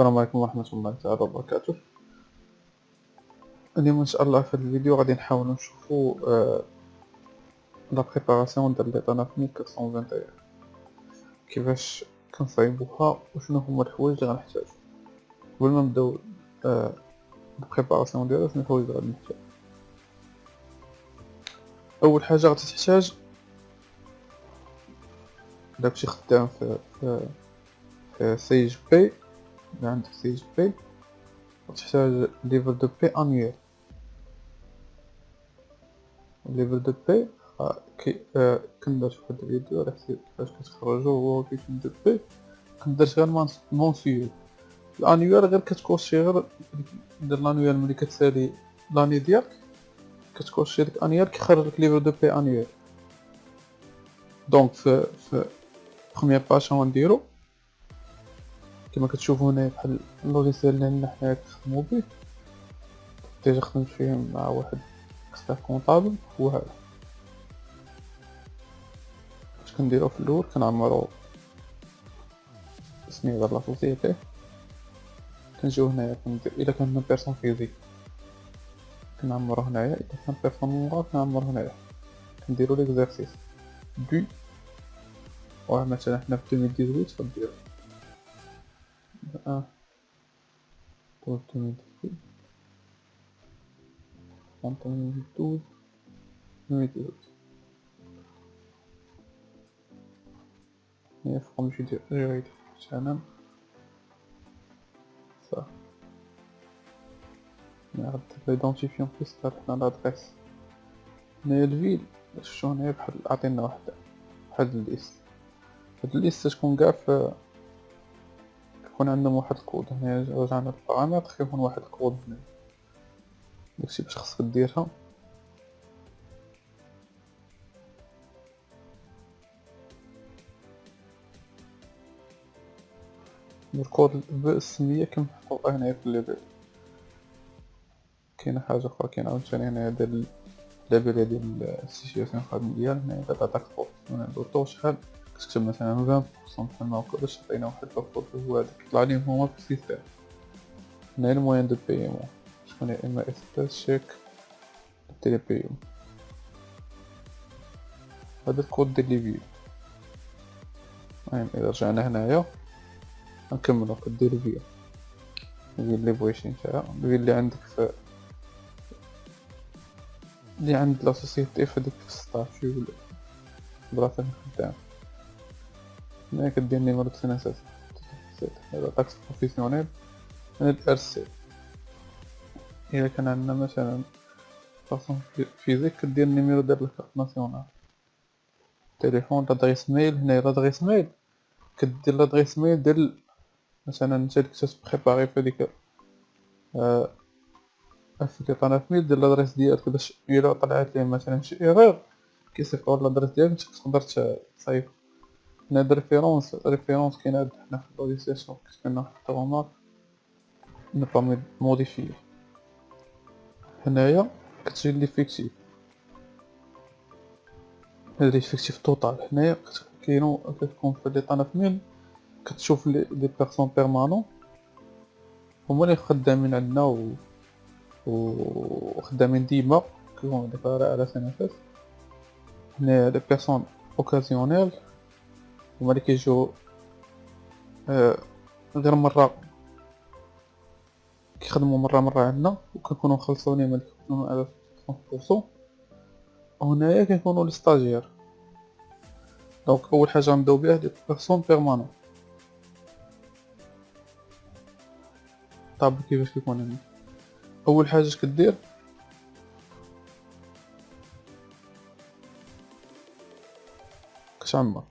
السلام عليكم ورحمة الله تعالى وبركاته. اليوم ان شاء الله في الفيديو غادي نحاولوا نشوفوا لا بريباراسيون ديال لي طوناف 1421 كيفاش كنصايبوها وشنو هما الحوايج اللي غنحتاجو قبل ما نبداو البريباراسيون ديالها. شنو الحوايج اللي غادي نحتاج؟ اول حاجه غادي تحتاج داكشي خدام في سيج بي. الا عندك سيج بي غتحتاج ليفل دو بي انويل. ليفل دو بي كندرت واحد الفيديو على حساب كيفاش كتخرجو هو كيفاش دو بي. كندرت غير مونسيو الانويال، غير كتكوشي غير دير الانويال ملي كتسالي لاني ديالك كتكوشي ديك انويال كيخرج لك ليفل دو بي انويال. دونك في بروميير باج غنديرو كما كتشوفوا هنايا بحال اللوجيسيال اللي عندنا حنا كنخدمو به. ديجا خدمت فيه مع واحد اكسبير كونطابل هو هذا. اش كنديرو في الاول كنعمرو سميه ديال لا سوسيتي. كنجيو هنايا كندير الا كان بيرسون فيزيك كنعمرو هنايا، الا كان بيرسون مورال كنعمرو هنايا. كنديرو ليكزارسيس دو مثلا حنا في 2018 غنديرو 2018 هي فقم شي ديال جريد مثلا صح. نعرف ليدونتيفيون فيس حنا لادريس. هنايا الفيل شفتو هنايا بحال عطينا واحد الليست. هاد الليست تكون كاع كيكون عندهم واحد الكود. هنايا رجعنا للبارامتر كيكون واحد الكود هنا، داكشي باش خصك ديرها. الكود بالسمية كنحطوها هنايا في الليبل. كاينه حاجه اخرى كاينه عاوتاني هنايا ديال الليبل ديال السيتياسيون خدميه. هنايا كتعطيك الكود هنا دوطو شحال كتكتب مثلا 20% بحال ما هكا باش تعطينا واحد الكود هو هذاك يطلع ليهم هما في السيستم. هنايا الموين دو بايمون شكون هي اما اس شيك تيلي بايمون. هذا الكود ديال لي فيو. المهم الا رجعنا هنايا نكملو كدير فيو اللي بغيتي نتايا اللي عندك في اللي عند لا سوسيتي في ديك السطاف ولا بلاصه الخدام. هنا كدير نيميرو دو سيناسات هذا طاكس بروفيسيونيل من الارسي. الا كان عندنا مثلا باسون فيزيك كدير نيميرو ديال الكارت ناسيونال تليفون لادريس ميل. هنا لادريس ميل كدير لادريس ميل ديال مثلا انت اللي كتبريباري في هذيك في طناف ميل دير لادريس ديالك باش الا طلعت ليه مثلا شي ايرور كيصيفطو لادريس ديالك تقدر تصايب. هنا ريفيرونس كاين عندنا حنا في اللوجيسيال كتبنا واحد الطوماط نبقى موديفي. هنايا كتجي ليفيكتيف هذا ليفيكتيف توتال. هنايا كاينو كتكون في لي طناف ميل كتشوف لي بيرسون بيرمانون هما اللي خدامين عندنا وخدامين ديما كيكونوا ديكلاري على سنفس. هنا لي بيرسون اوكازيونيل هما اللي كيجيو غير مرة كيخدموا مرة عندنا وكنكونوا مخلصوا ليهم هاديك كيكونوا على 30%. وهنايا كيكونوا لي ستاجير. دونك اول حاجه نبداو بها ديك بيرسون بيرمانون. طاب كيفاش كيكون عندنا اول حاجه اش كدير كتعمر.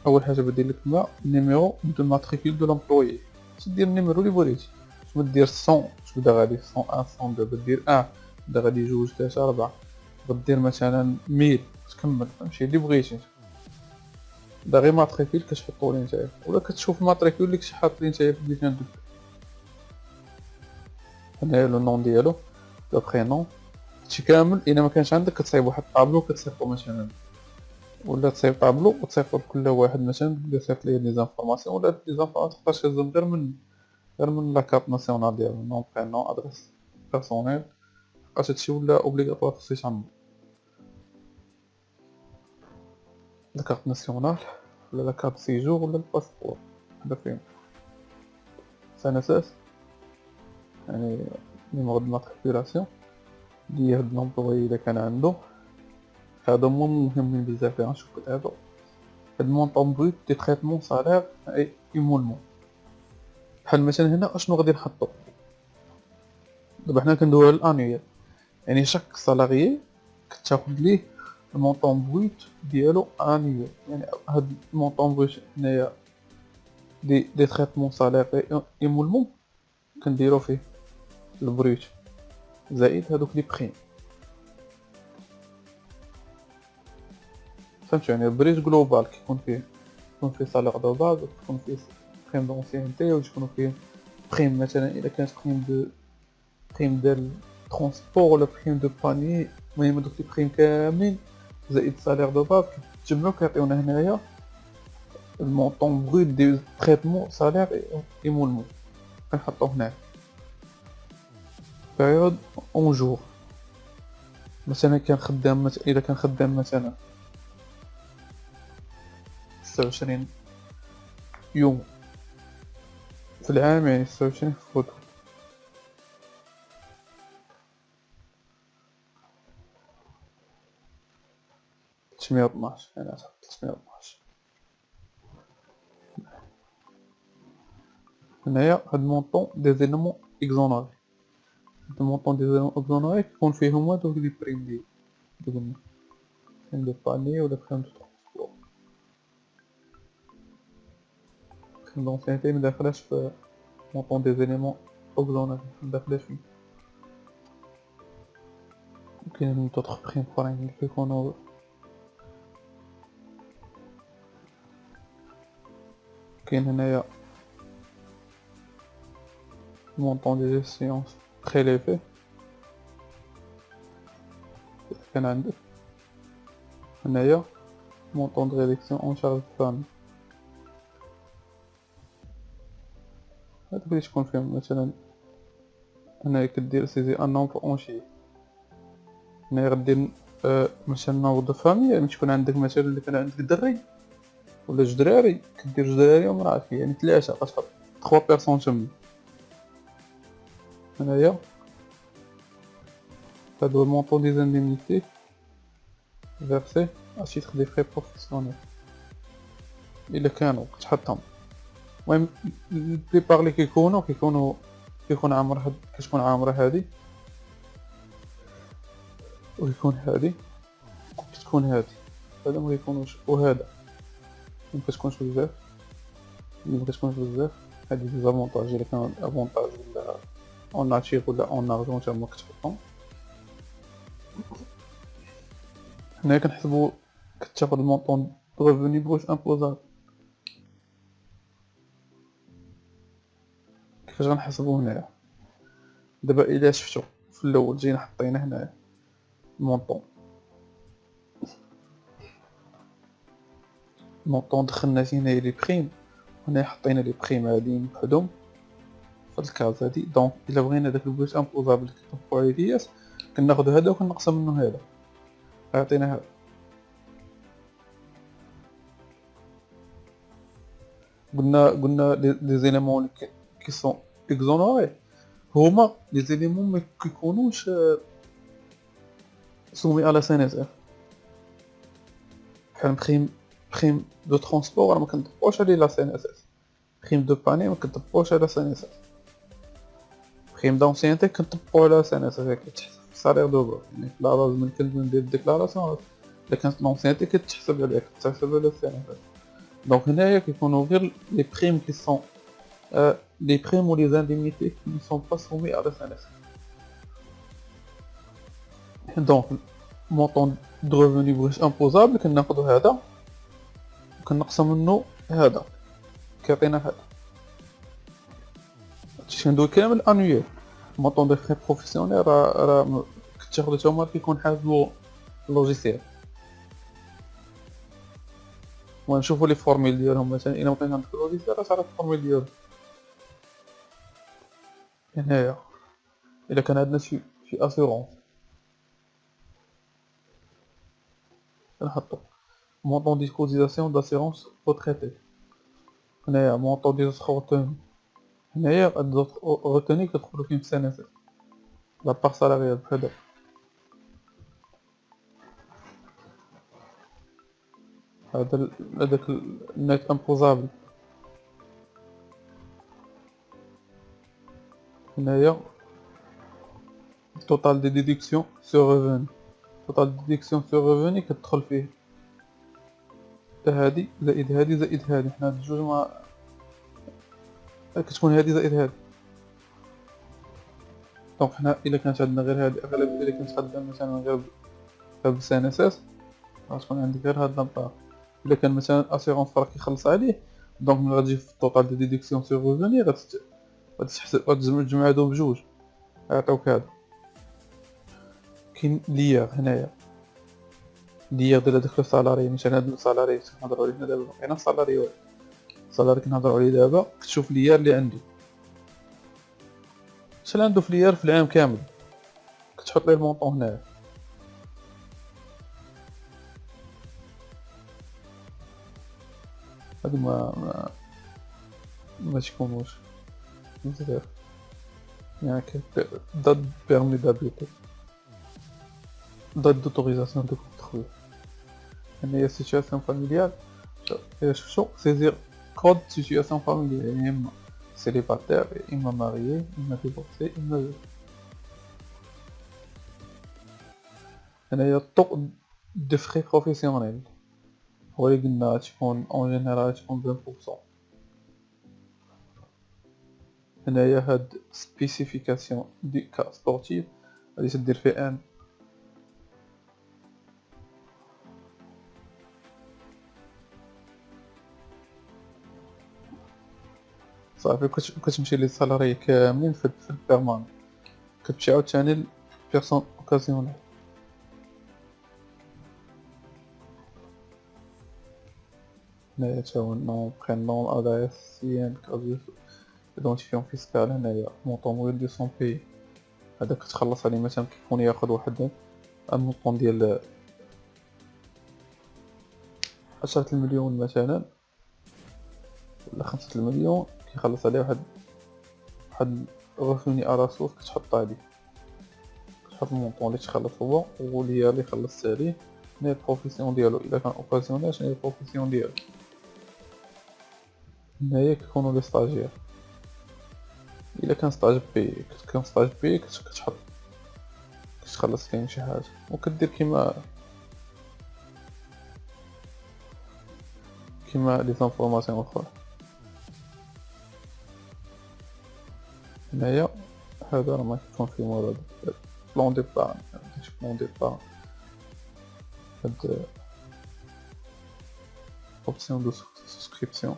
اول حاجه بدير لك هنا نيميرو دو ماتريكول دو لامبلويي. تدير النيميرو اللي بغيتي. تبدير 100 تبدا غادي 101 102 بدير 1 بدا غادي 2 3 4 غدير مثلا 1000 تكمل فهمتي اللي بغيتي. دا غير ماتريكول كتحطو ليه نتايا ولا كتشوف الماتريكول اللي كنتي حاط ليه نتايا في البيتان دو. هنايا لو نون ديالو لو برينون هادشي كامل. الا ما كانش عندك كتصايب واحد الطابلو كتصيفطو مثلا ولا تصيفط طابلو وتصيفط لكل واحد مثلا تقول له صيفط لي لي زانفورماسيون، ولا لي زانفورماسيون تقدر تهزهم غير من لاكارت ناسيونال ديالو، نون برينون ادريس بيرسونيل. مبقاش هادشي ولا اوبليغاتوار خصو يتعمر. لاكارت ناسيونال ولا لاكارت سيجور ولا الباسبور، هذا فيهم سنساس يعني نيميرو دو ماتريكولاسيون ديال هاد لومبلوي الا كان عندو. هادو هما مهمين بزاف. نشوف هادو هاد المونطون بروت دي تريتمون صالير اي ايمولمون. بحال مثلا هنا اشنو غادي نحطو؟ دابا حنا كندويو على الانويال، يعني شاك سالاريي كتاخد ليه المونطون بروت ديالو انويال. يعني هاد المونطون بروت هنايا دي تريتمون صالير ايمولمون كنديرو فيه البروت زائد هادوك لي بريم. فهمت يعني البريج جلوبال كيكون فيه صالير دو باز، وكيكون فيه بريم دونسيانتي، وتكون فيه بريم مثلا الا كانت بريم ديال ترونسبور ولا بريم دو باني. المهم هادوك لي بريم كاملين زائد صالير دو باز كيتجمعو كيعطيونا هنايا المونطون بروت دي تريتمون صالير ايمولمون. كنحطو هنايا بيريود اون جور. مثلا الا كان خدام مثلا 26 يوم في العام، يعني 26 فوت 312 يعني 312. هنايا هاد المونطون دي زيلمون اكزونوري. هاد المونطون دي زيلمون اكزونوري كيكون فيهم هما دوك لي بريم ديال قلنا بريم دو باني ولا بريم دو ترونسبور. بريم دونسيانتي مداخلاش في مونطون دي زيلمون اكزونوري، مداخلاش فيه. وكاين دوطخ بريم اخرين اللي كيكونو كاين هنايا مونطون دي جيستيونس بريليفي. كان عندك هنايا مونطون دو ريدكسيون اون شارج فامي. هادوك اللي تكون فيهم مثلا هنايا كدير سيزي ان نومبر اون شي. هنايا غدير مثلا نومبر دو فامي. يعني تكون عندك مثلا اللي كان عندك دري ولا جوج دراري، كدير جوج دراري ومرأة، يعني 3 كتحط 3 بيرسون تما. هنايا هادو المونطون دي زانديمنيتي فيرسي ا تيتر دي فري بروفيسيونيل الا كانوا كتحطهم. المهم البليبار لي كيكون عامر هاد، كتكون عامرة هادي ويكون هادي وكتكون هادي. هذا ما يكونوش وهذا مكتكونش بزاف. هادي ديزافونتاج الا كان افونتاج ولا اون ناتشير ولا اون ارجون تما كتحطهم. هنايا كنحسبو كتاخد المونطون ريفوني بروش امبوزابل. كيفاش غنحسبو هنايا؟ دابا الا شفتو في الاول جينا حطينا هنايا مونطون دخلنا هنايا لي بريم، هنايا حطينا لي بريم هادين بحدهم في الكاز هادي. دونك الا بغينا داك البروش امبوزابل اللي كنطبقو عليه دياس كناخدو هذا وكنقسم منه هذا غيعطينا هذا. قلنا لي زيليمون كي سون اكزونوري هما لي زيليمون ما كيكونوش سومي على سي ان اس اف. بحال بريم دو ترونسبور ما كنطبقوش عليه لا سي ان اس اف. بريم دو باني ما كنطبقوش على سي ان اس اف. بريم دونسيانتي كنطبقو على سي ان اس اف كتحسب في الصالير دو بور. يعني لا لازم ندير ديكلاراسيون الا كانت دونسيانتي كتحسب عليها كتحسب على سي ان اس اف. دونك هنايا كيكونوا غير لي بريم كي سون les primes ou les indemnités qui ne sont pas soumis à la CNSS. Donc, montant de revenu brut imposable كناخدو هذا وكنقسم منه هذا كيعطينا هذا. هادشي كندوي كامل انويل. montant de frais professionnels راه كتاخدو تما كيكون حاسبو اللوجيسيال. ونشوفوا لي فورميل ديالهم. مثلا الا بقينا عندك لوغيسيال راه تعرف الفورميل ديالو. هنايا الا كان عندنا شي اسيرونس كنحطو مونطون دي كوتيزاسيون داسيرونس روتريتي. هنايا مونطون دي زوتر روتوني. هنايا هاد زوتر روتوني كتدخلو فيهم سي ان اس لا بار سالاريال بحال هذاك النيت امبوزابل. هنايا توتال دي ديديكسيون سور ريفوني. توتال ديديكسيون سور ريفوني كتدخل فيه هادي زائد هادي زائد هادي. حنا هاد الجوج ما كتكون هادي زائد هادي. دونك حنا الا كانت عندنا غير هادي اغلبية الا كنت خدام مثلا غير بسي ان اس اس غتكون عندك غير هاد لامبار. الا كان مثلا اسيرونس راه كيخلص عليه دونك ملي غتجي في التوتال دي ديديكسيون سور ريفوني غتحسب غتجمع هادو بجوج غيعطيوك هذا. كاين ليار هنايا ليار ديال هداك لو سالاري. مثلا هاد السالاري كنهضروا عليه دابا بقينا السالاري السالاري كنهضروا عليه دابا كتشوف ليار اللي عنده شحال عنده في ليار في العام كامل كتحط ليه المونطون هنايا. هادو ما تكونوش بزاف يعني date permis d'habiter date d'autorisation de construire. هنايا situation familiale شفتو saisir code situation familiale يعني إما célibataire إما marié إما divorcé إما veuf. هنايا الطوق دو فري بروفيسيونيل هو اللي قلنا تكون اون جينيرال تكون 20%. هنايا هاد سبيسيفيكاسيون دي كا سبورتيف غادي تدير فيه ان صافي. كتمشي لي سالاري كاملين في البيرمان كتمشي عاوتاني لبيرسون اوكازيونيل. هنايا تا هو النوم برينوم ادريس سي ان كازيو ايدونتيفيون فيسكال. هنايا مونطون مويل دو سون بي هذا كتخلص عليه مثلا كيكون ياخد واحد المونطون ديال 10 المليون مثلا ولا 5 المليون كيخلص عليه واحد غوفوني على سوس كتحط عليه كتحط المونطون اللي تخلص هو واللي اللي خلصت عليه. هنا البروفيسيون ديالو الا كان اوكازيونيل شنو هي البروفيسيون ديالو. هنايا كيكونوا لي ستاجير الا كان ستاج بي كان ستاج بي كتحط كتخلص فيهم شي حاجه وكدير كيما لي زانفورماسيون اخرى. هنايا هذا راه ما كيكون فيه مراد بلون ديبار بلون ديبار هاد اوبسيون دو سبسكريبسيون.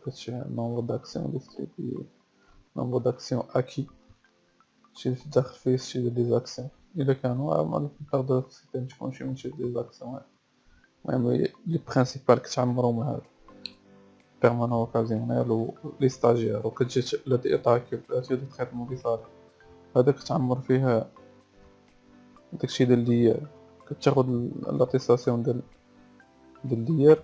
هادشي نومبر داكسيون ديستريبيي نومبر داكسيون اكي شي تدخل فيه شي ديال لي زاكسيون الا كانوا ما كنقدر تكون شي ديال لي زاكسيون. المهم لي برينسيبال كتعمرهم هاد بيرمانون اوكازيونيل و لي ستاجير وكتجي لا دي ايطاكي ولا دي تريتمون دي صالير هذا كتعمر فيه داكشي ديال لي كتاخد لاتيستاسيون ديال لير.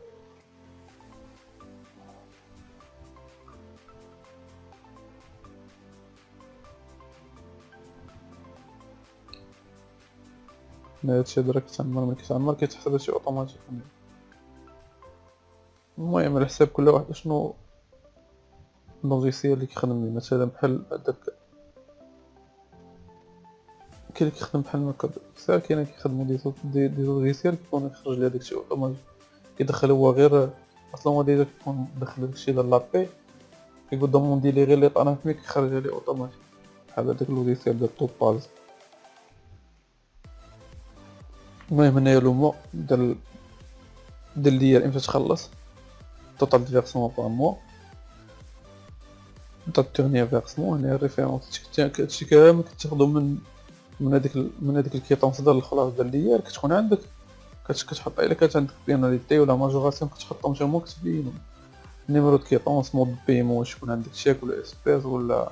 هادشي درا كتعمر ملي كتعمر كيتحسب هادشي اوتوماتيك. المهم على حساب كل واحد شنو اللوغيسيال اللي كيخدم بيه. مثلا بحال هداك كاين اللي كيخدم بحال هكا ساهل كاين اللي كيخدمو دي لوغيسيال كيكون يخرج ليه داكشي اوتوماتيك كيدخل هو غير اصلا هو ديجا كيكون دخل داكشي ديال لابي كيقول دوموندي لي غير لي طرف مي كيخرج ليه اوتوماتيك بحال هداك اللوغيسيال ديال طوباز. المهم هنايا لومو ديال ليا امتى تخلص توتال ديفيرسمون بار موا نتا تورني فيرسمون هنا الريفيرونس هادشي كامل كتاخدو من هاديك الكيطونس ديال الخلاص ديال ليير كتكون عندك كتحط الا كانت عندك بيناليتي ولا ماجوراسيون كتحطهم تما كتبينو نيميرو د كيطونس مود بيمون شكون عندك شيك ولا اسبيس ولا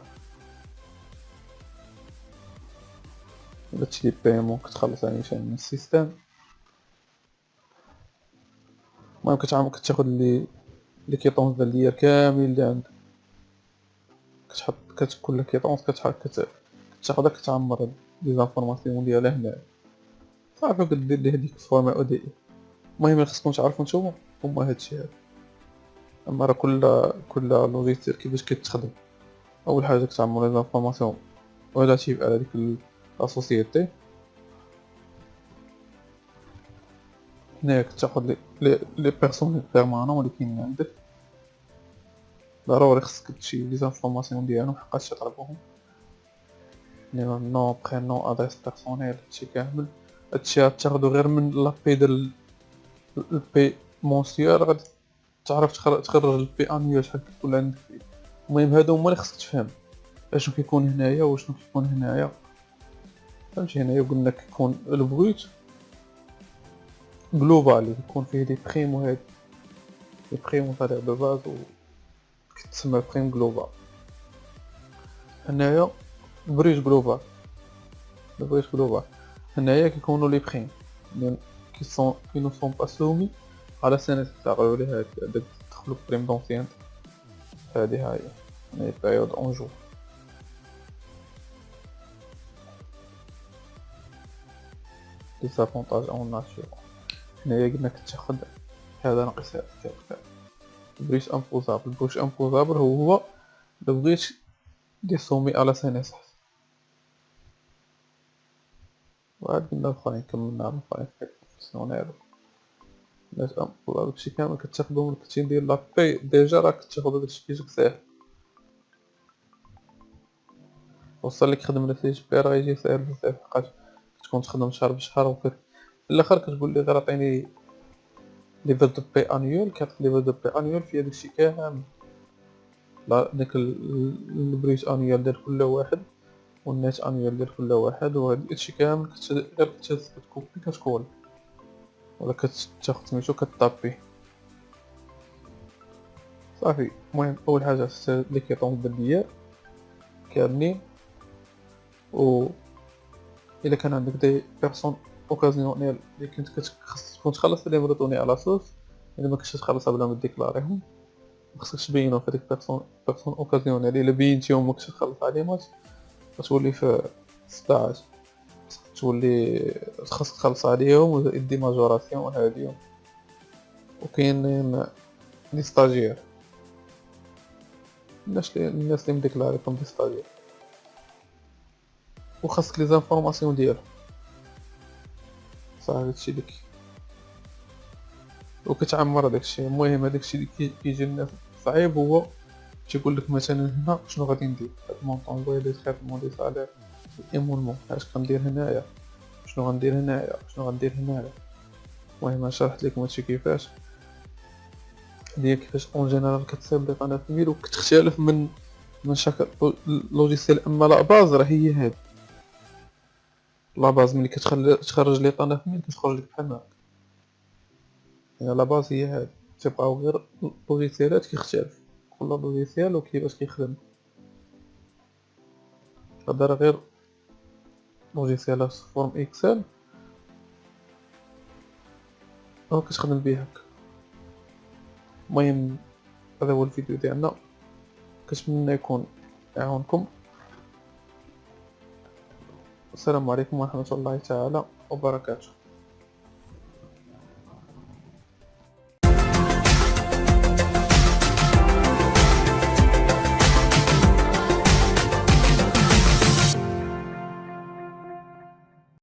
هادشي ديال بيمون كتخلص عليه شي من السيستم. المهم كتاخد لي كيطونس ديال ليير كاملين اللي عندك كتحط كل كيطونس كتاخدها كتعمر هاد لي زانفورماسيون ديالها هنا صافي كدير ليه هاديك الفورما او دي اي. المهم اللي خصكم تعرفوا نتوما هما هادشي هذا. اما راه كل لوجيسيال كيفاش كتخدم، اول حاجه كتعمر لي زانفورماسيون ريلاتيف على ديك لا سوسيتي. هنايا كتاخد لي بيرسون بيرمانون اللي كاينين عندك ضروري خصك تشي لي زانفورماسيون ديالهم حقاش تطلبوهم نو برينون ادريس بيرسونيل هادشي كامل. هادشي تاخدو غير من لابي ديال البي مونسيال غادي تعرف تخرج البي انيول شحال كيكون عندك فيه. المهم هادو هما اللي خصك تفهم اشنو كيكون هنايا وشنو كيكون هنايا. فهمتي هنايا قلنا كيكون البروت جلوبال كيكون فيه دي بريم وهاد لي بريم طالع دو باز و كتسمى بريم جلوبال. هنايا بريج جلوبال هنايا كيكونوا لي بريم qui ne sont pas soumis à la CNSS غيولي هاديك تدخلو بريم دونسيان هادي هاهي هي بيريود اون جو. ديسافونتاج اون ناتور هنايا قلنا كتاخد هذا ناقص هذا كتاخد بريش امبوزابل هو لو بغيت دير سومي على CNSS. وعاد قلنا الاخرين كملنا على الاخرين بروفيسيونيل ناس امبوزابل داكشي كامل كتاخدو من كنتي ندير لابي ديجا راك كتاخدو داكشي كيجيك ساهل. وصل لك خدمة سي جي بي راه يجي ساهل بزاف حقاش كتكون تخدم شهر بشهر وفي الاخر كتقول لي غير عطيني ليفل دو بي انيول كيعطيك ليفل دو بي انيول فيها داكشي كامل لا داك البريت انيول ديال كل واحد والنيت انيول ديال كل واحد وهادشي كامل غير كتكوبي كتكول ولا كتاخد سميتو كطابيه صافي. المهم اول حاجه لي كيطون بالديال كاملين و الا كان عندك دي بيرسون اوكازيونيل اللي خاصك تكون تخلص لي مرضوني على صوص الا ما كنتش تخلصها بلا ما ديكلاريهم خاصك تبينو في ديك بيرسون اوكازيونيل الا بينتيهم ما كنتش تخلص عليهم غتولي في 16 تولي خاصك تخلص عليهم ودي ماجوراسيون هاديهم. وكاين لي ستاجير الناس اللي مديكلاريهم دي ستاجير وخاصك لي زانفورماسيون ديالهم صافي هادشي ديك وكتعمر داكشي. المهم هداكشي اللي كيجي لنا صعيب هو تيقول لك مثلا هنا شنو غادي ندير هاد المونطون بغا لي تريتمون دي سالير ايمونمون اش غندير هنايا شنو غندير هنايا. المهم شرحت لكم هادشي كيفاش كيفاش اون جينيرال كتصايب لي طانا في ميل وكتختلف من شكل لوجيسيال. اما لا باز راه هي هاد لا باز ملي تخرج لي طانا في ميل كتخرج لك بحال هكا يعني لا باز هي هاد تيبقاو غير لوجيسيالات كيختلف كل لوجيسيال وكيفاش كيخدم. هذا راه غير لوجيسيالات فورم اكسل او كتخدم بيه هكا. المهم هذا هو الفيديو ديالنا كنتمنى يكون يعاونكم. السلام عليكم ورحمة الله تعالى وبركاته.